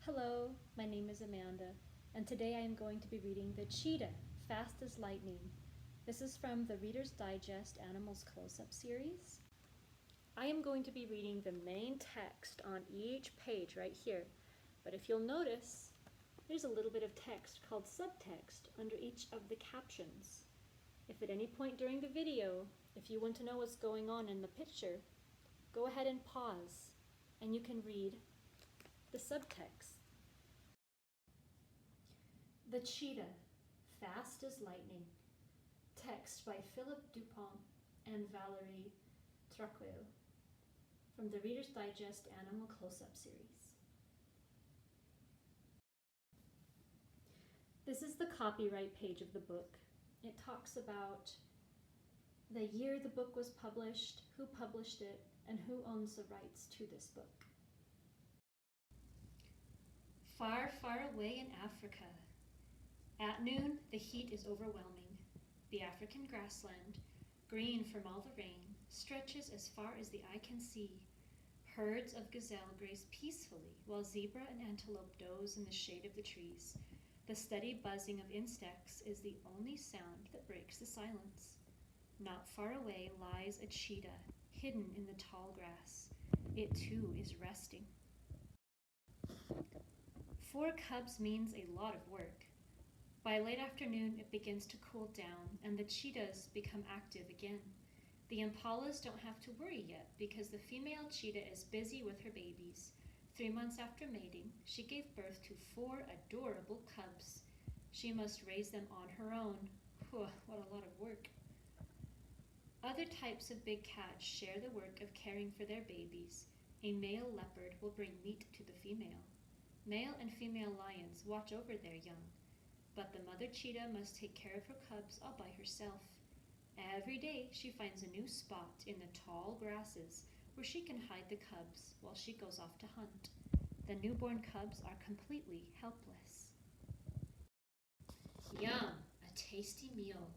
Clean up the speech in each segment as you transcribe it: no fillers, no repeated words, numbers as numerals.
Hello, my name is Amanda, and today I am going to be reading The Cheetah, Fast as Lightning. This is from the Reader's Digest Animals Close-Up series. I am going to be reading the main text on each page right here, but if you'll notice, there's a little bit of text called subtext under each of the captions. If at any point during the video, if you want to know what's going on in the picture, go ahead and pause, and you can read the subtext. The Cheetah, Fast as Lightning. Text by Philip Dupont and Valerie Traqueo from the Reader's Digest Animal Close-Up series. This is the copyright page of the book. It talks about the year the book was published, who published it, and who owns the rights to this book. Far, far away in Africa. At noon, the heat is overwhelming. The African grassland, green from all the rain, stretches as far as the eye can see. Herds of gazelle graze peacefully, while zebra and antelope doze in the shade of the trees. The steady buzzing of insects is the only sound that breaks the silence. Not far away lies a cheetah, hidden in the tall grass. It too is resting. 4 cubs means a lot of work. By late afternoon, it begins to cool down, and the cheetahs become active again. The impalas don't have to worry yet because the female cheetah is busy with her babies. 3 months after mating, she gave birth to 4 adorable cubs. She must raise them on her own. Whew, what a lot of work. Other types of big cats share the work of caring for their babies. A male leopard will bring meat to the female. Male and female lions watch over their young. But the mother cheetah must take care of her cubs all by herself. Every day she finds a new spot in the tall grasses where she can hide the cubs while she goes off to hunt. The newborn cubs are completely helpless. Yum! A tasty meal.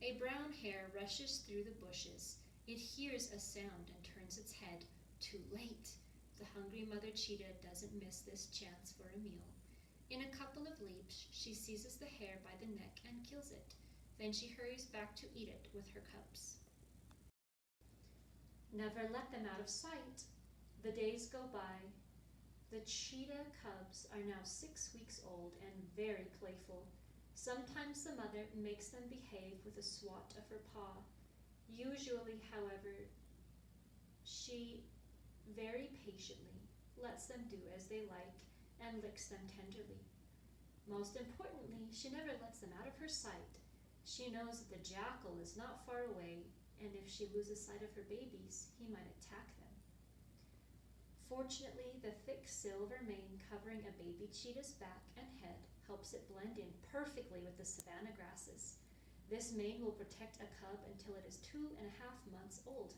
A brown hare rushes through the bushes. It hears a sound and turns its head. Too late. The hungry mother cheetah doesn't miss this chance for a meal. In a couple of leaps, she seizes the hare by the neck and kills it. Then she hurries back to eat it with her cubs. Never let them out of sight. The days go by. The cheetah cubs are now 6 weeks old and very playful. Sometimes the mother makes them behave with a swat of her paw. Usually, however, she very patiently lets them do as they like and licks them tenderly. Most importantly, she never lets them out of her sight. She knows that the jackal is not far away, and if she loses sight of her babies, he might attack them. Fortunately, the thick silver mane covering a baby cheetah's back and head helps it blend in perfectly with the savanna grasses. This mane will protect a cub until it is 2.5 months old.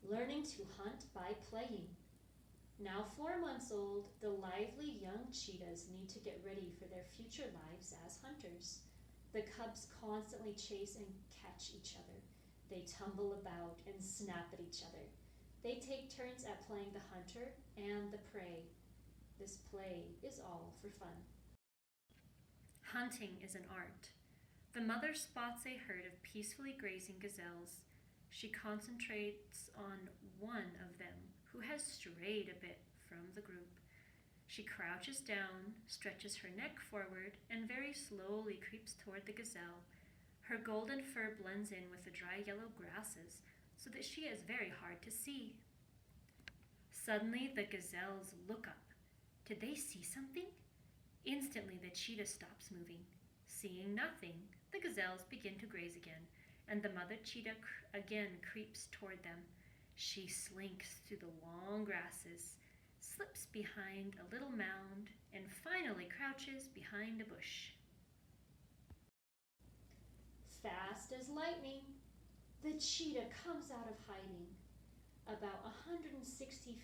Learning to hunt by playing. Now 4 months old, the lively young cheetahs need to get ready for their future lives as hunters. The cubs constantly chase and catch each other. They tumble about and snap at each other. They take turns at playing the hunter and the prey. This play is all for fun. Hunting is an art. The mother spots a herd of peacefully grazing gazelles. She concentrates on one of them who has strayed a bit from the group. She crouches down, stretches her neck forward, and very slowly creeps toward the gazelle. Her golden fur blends in with the dry yellow grasses so that she is very hard to see. Suddenly, the gazelles look up. Did they see something? Instantly, the cheetah stops moving. Seeing nothing, the gazelles begin to graze again, and the mother cheetah again creeps toward them. She slinks through the long grasses, slips behind a little mound, and finally crouches behind a bush. Fast as lightning, the cheetah comes out of hiding. About 160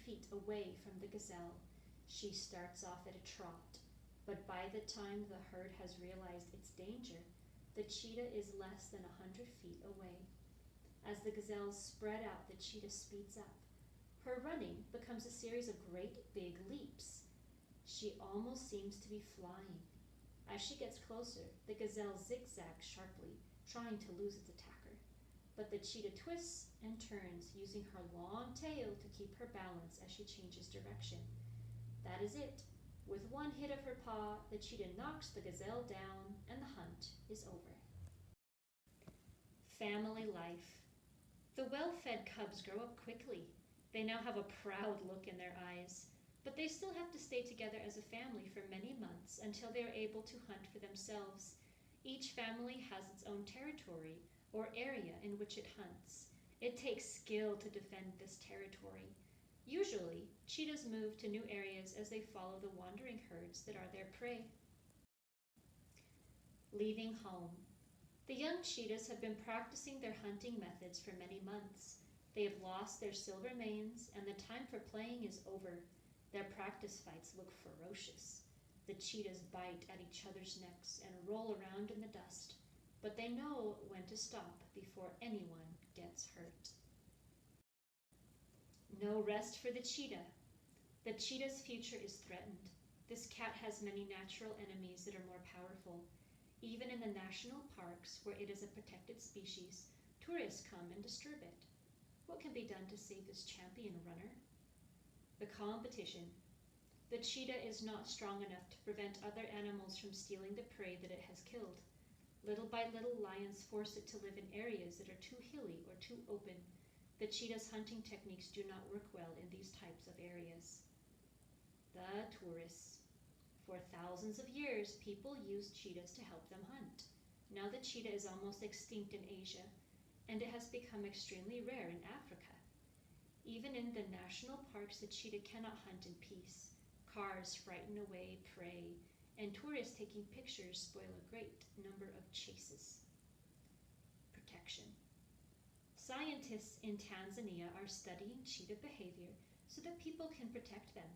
feet away from the gazelle, she starts off at a trot, but by the time the herd has realized its danger, the cheetah is less than 100 feet away. As the gazelles spread out, the cheetah speeds up. Her running becomes comes a series of great big leaps. She almost seems to be flying. As she gets closer, the gazelle zigzags sharply, trying to lose its attacker. But the cheetah twists and turns, using her long tail to keep her balance as she changes direction. That is it. With one hit of her paw, the cheetah knocks the gazelle down, and the hunt is over. Family life. The well-fed cubs grow up quickly. They now have a proud look in their eyes, but they still have to stay together as a family for many months until they are able to hunt for themselves. Each family has its own territory or area in which it hunts. It takes skill to defend this territory. Usually, cheetahs move to new areas as they follow the wandering herds that are their prey. Leaving home. The young cheetahs have been practicing their hunting methods for many months. They have lost their silver manes, and the time for playing is over. Their practice fights look ferocious. The cheetahs bite at each other's necks and roll around in the dust, but they know when to stop before anyone gets hurt. No rest for the cheetah. The cheetah's future is threatened. This cat has many natural enemies that are more powerful. Even in the national parks, where it is a protected species, tourists come and disturb it. What can be done to save this champion runner? The competition. The cheetah is not strong enough to prevent other animals from stealing the prey that it has killed. Little by little, lions force it to live in areas that are too hilly or too open. The cheetah's hunting techniques do not work well in these types of areas. The tourists. For thousands of years, people used cheetahs to help them hunt. Now the cheetah is almost extinct in Asia, and it has become extremely rare in Africa. Even in the national parks, the cheetah cannot hunt in peace. Cars frighten away prey, and tourists taking pictures spoil a great number of chases. Protection. Scientists in Tanzania are studying cheetah behavior so that people can protect them.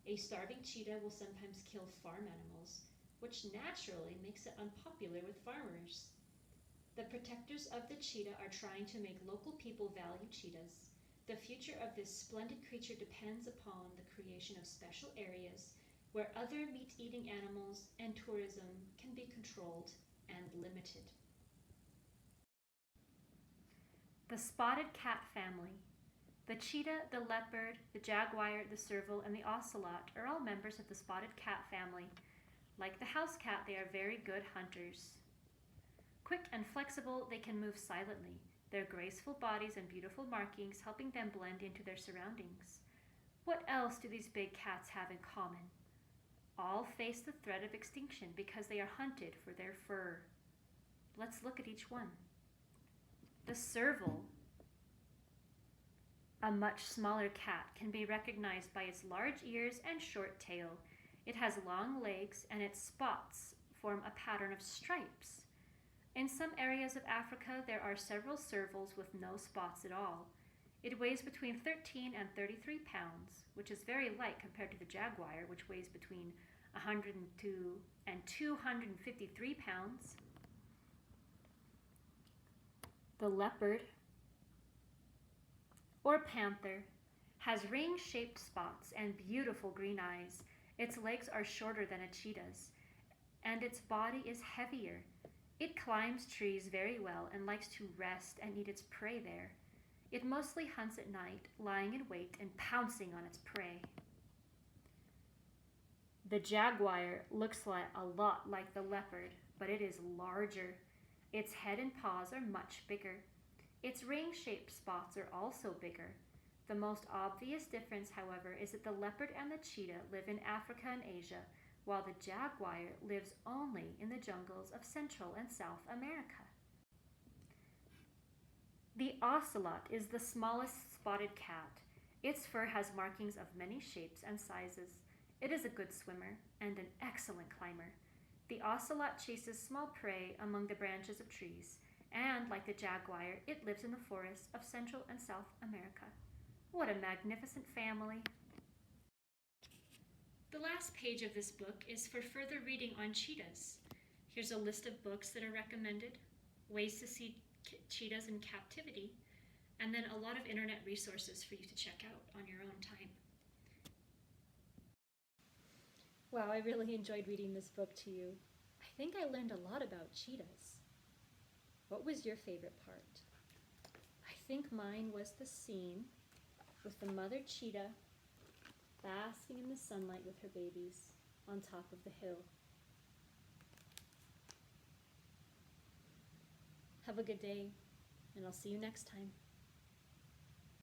A starving cheetah will sometimes kill farm animals, which naturally makes it unpopular with farmers. The protectors of the cheetah are trying to make local people value cheetahs. The future of this splendid creature depends upon the creation of special areas where other meat-eating animals and tourism can be controlled and limited. The spotted cat family. The cheetah, the leopard, the jaguar, the serval, and the ocelot are all members of the spotted cat family. Like the house cat, they are very good hunters. Quick and flexible, they can move silently, their graceful bodies and beautiful markings helping them blend into their surroundings. What else do these big cats have in common? All face the threat of extinction because they are hunted for their fur. Let's look at each one. The serval, a much smaller cat, can be recognized by its large ears and short tail. It has long legs, and its spots form a pattern of stripes. In some areas of Africa, there are several servals with no spots at all. It weighs between 13 and 33 pounds, which is very light compared to the jaguar, which weighs between 102 and 253 pounds. The leopard, or panther, has ring-shaped spots and beautiful green eyes. Its legs are shorter than a cheetah's, and its body is heavier. It climbs trees very well and likes to rest and eat its prey there. It mostly hunts at night, lying in wait and pouncing on its prey. The jaguar looks a lot like the leopard, but it is larger. Its head and paws are much bigger. Its ring-shaped spots are also bigger. The most obvious difference, however, is that the leopard and the cheetah live in Africa and Asia, while the jaguar lives only in the jungles of Central and South America. The ocelot is the smallest spotted cat. Its fur has markings of many shapes and sizes. It is a good swimmer and an excellent climber. The ocelot chases small prey among the branches of trees, and like the jaguar, it lives in the forests of Central and South America. What a magnificent family! The last page of this book is for further reading on cheetahs. Here's a list of books that are recommended, ways to see cheetahs in captivity, and then a lot of internet resources for you to check out on your own time. Wow, I really enjoyed reading this book to you. I think I learned a lot about cheetahs. What was your favorite part? I think mine was the scene with the mother cheetah basking in the sunlight with her babies on top of the hill. Have a good day, and I'll see you next time.